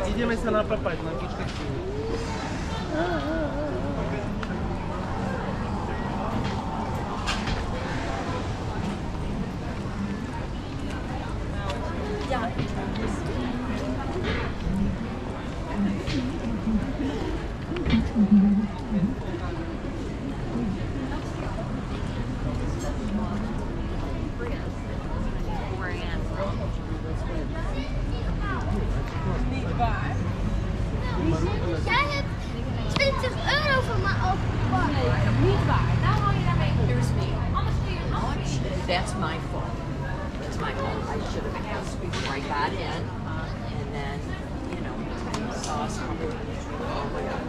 Idziemy sobie na papać, na kiczkę. Jij hebt 20 euro van mij opgepakt. Nee, niet waar. Nou haal je daarmee eerst mee. Anders kun je het That's my fault. That's my fault. I should have asked before I got in, and then, you know, saw something. Oh my God.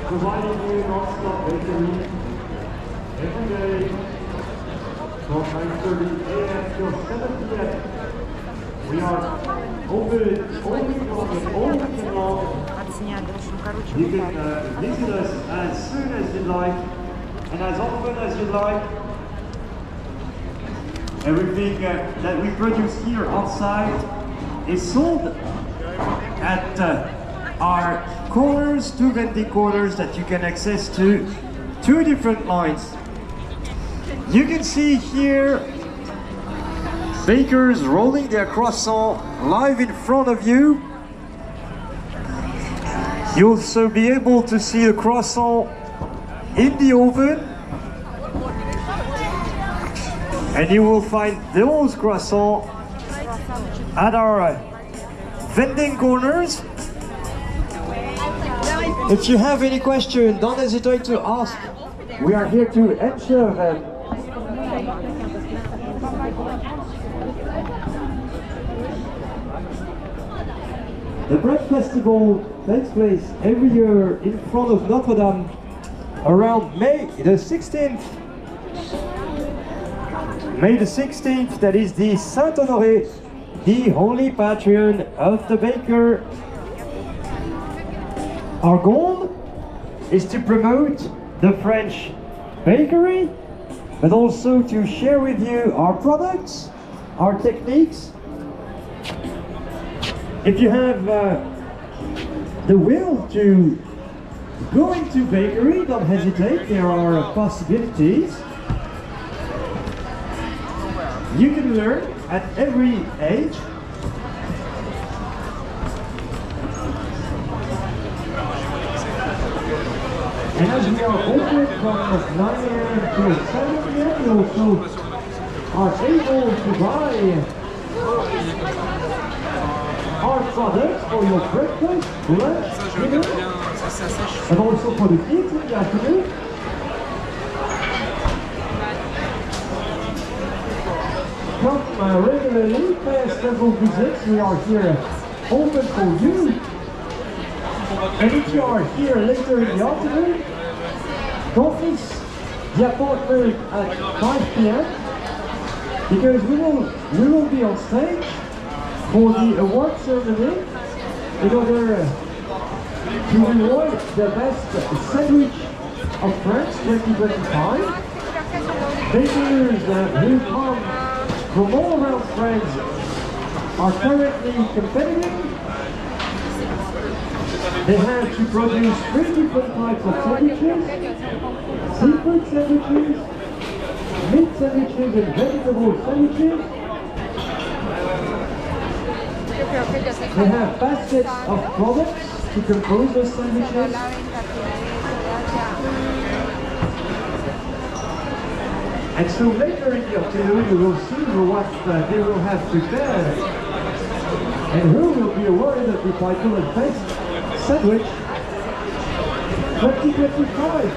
Providing you non-stop bakery every day from 9:30 a.m. till 7 p.m. We are open only from the all weekend long. You can visit us as soon as you like and as often as you like. Everything that we produce here on site is sold at our corners, two vending corners that you can access to, two different lines. You can see here bakers rolling their croissant live in front of you. You'll also be able to see the croissant in the oven, and you will find those croissants at our vending corners. If you have any question, don't hesitate to ask. We are here to answer them. The Bread Festival takes place every year in front of Notre-Dame around May the 16th. May the 16th, that is the Saint-Honoré, the holy patron of the baker. Our goal is to promote the French bakery, but also to share with you our products, our techniques. If you have the will to go into bakery, don't hesitate, there are possibilities. You can learn at every age. And as we are open from 9 a.m. till 7 p.m., you also are able to buy our products for your breakfast, lunch, dinner, and also for the kids in the afternoon. Come regularly, pay several visits. We are here open for you. And if you are here later in the afternoon, don't miss the appointment at 5 p.m. because we will be on stage for the award ceremony, in order to reward the best sandwich of France 2025. Bakers who come from all around France are currently competing. They have to produce 3 different types of sandwiches: seafood sandwiches, meat sandwiches, and vegetable sandwiches. They have baskets of products to compose those sandwiches. And so later in the afternoon you will see what they will have prepared and who will be awarded the title of Best Sandwich 2025.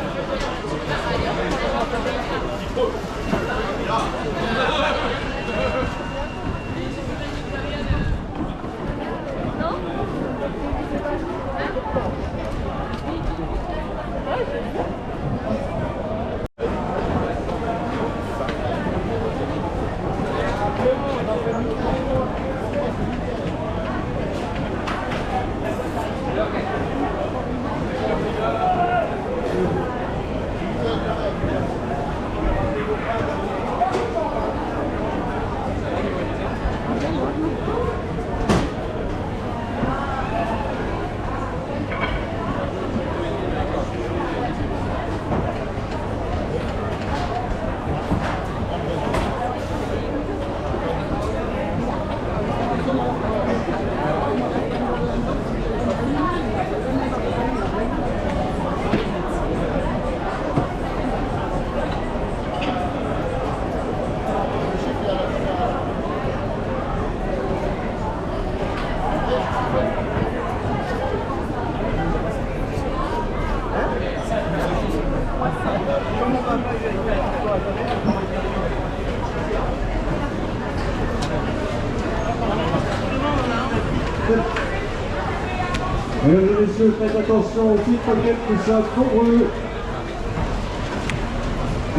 Mesdames et messieurs, faites attention aux petites paquettes qui sont nombreux.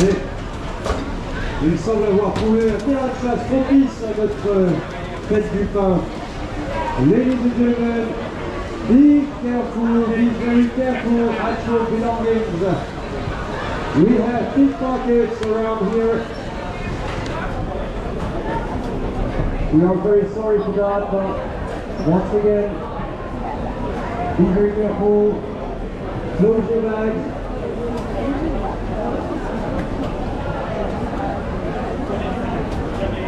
Et il semble avoir trouvé un terrain de chasse propice à notre fête du pain. Ladies and gentlemen, be careful, be very careful at your belongings. We have pickpockets around here. We are very sorry for that, but once again, be very careful, close your bags.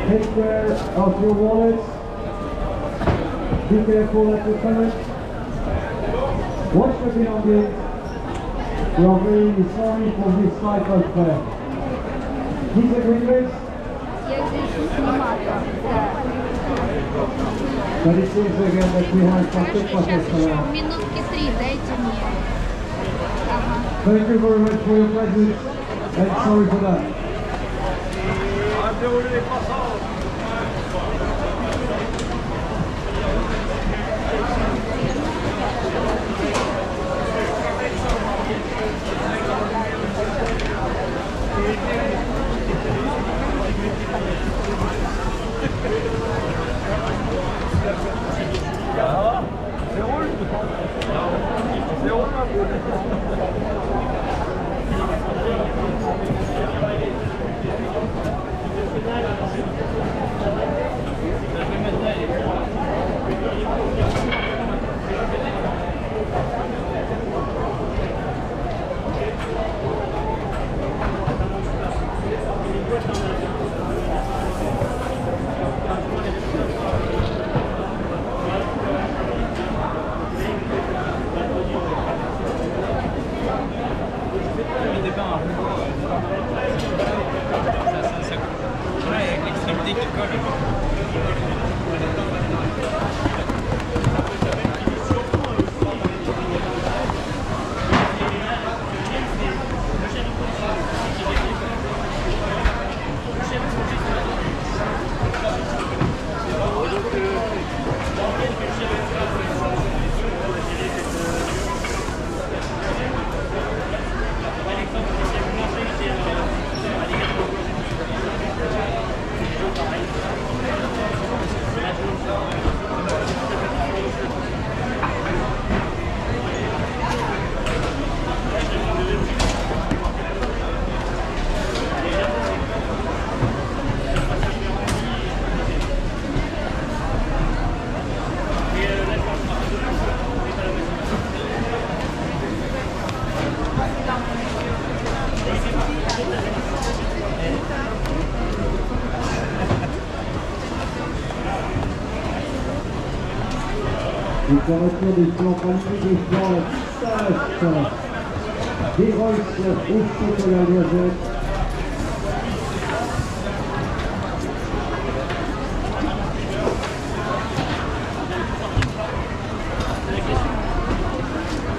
Take care of your wallets. Be careful at your purse. Watch your belongings. We are very sorry for this type of disagreements. But it seems again that we have some pickpockets around. Минутки 3 дайте мне. Thank you very much for your presence and sorry for that. Décoration des flancs, qualité des flancs, la pistache, des rolls au chocolat noisette.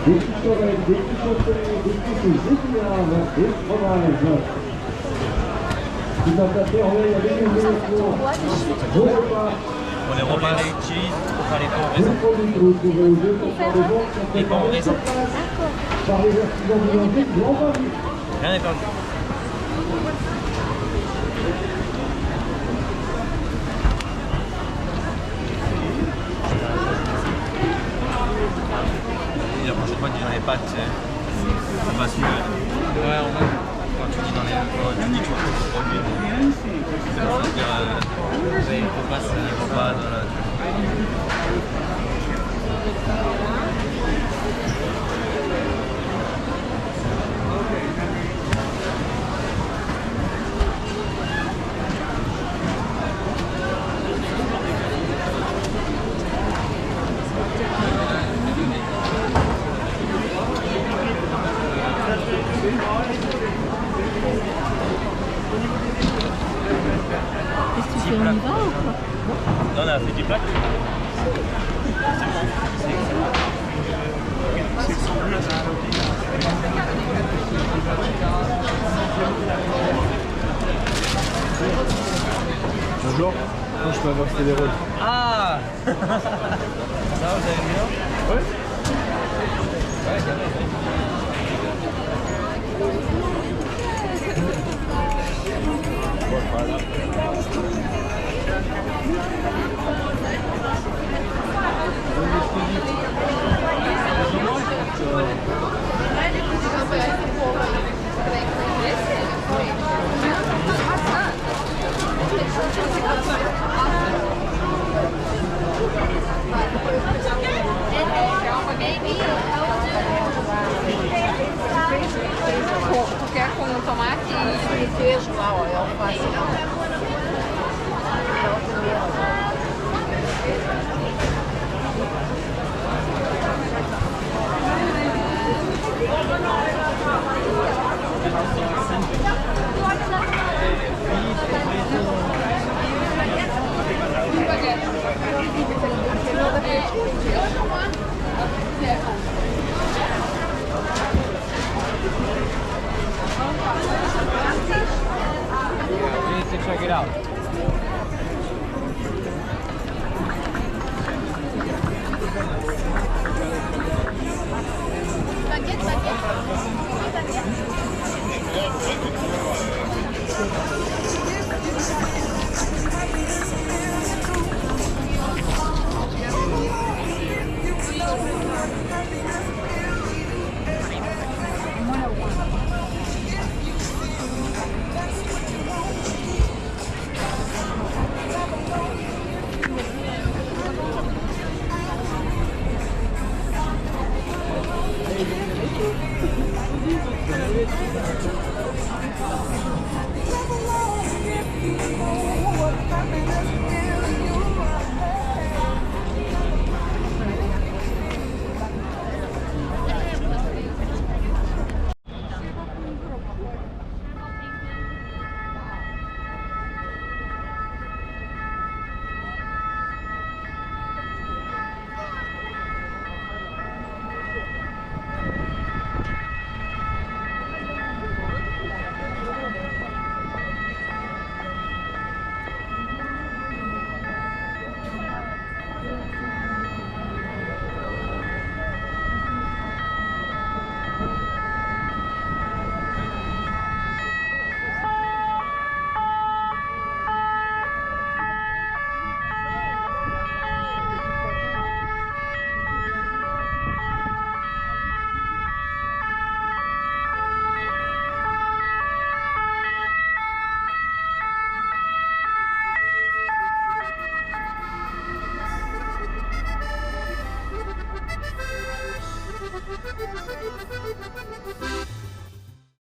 Des petites oreilles, des petits côtés, des petits épinards, des fromages. Tout un pâté en lait avec une ouverture. Vos repas. Pour les repas les cheese, pour faire les pains en Tous raisin. les produits que vous trouvez au jeu pour faire des bons sont Les pains en préparés raisin. sur place par les artisans boulangers du Grand Paris. Rien n'est perdu. La prochaine fois, tu dis dans les pâtes, tu sais. Ça passe mieux. Ouais, en vrai. Quand tu dis dans les. Quand tu dis que tu vas faire des produits, c'est pour se dire. Il faut pas ça, il faut pas. Qu'est-ce que tu fais, on y va ou quoi? Non, on a fait du plat. Bonjour, moi je peux avoir fait des rôles. Ah ça va, vous allez bien? Ouais. Ouais, carré. Tu quer com tomate e queijo lá, ó, é alface. To check it out.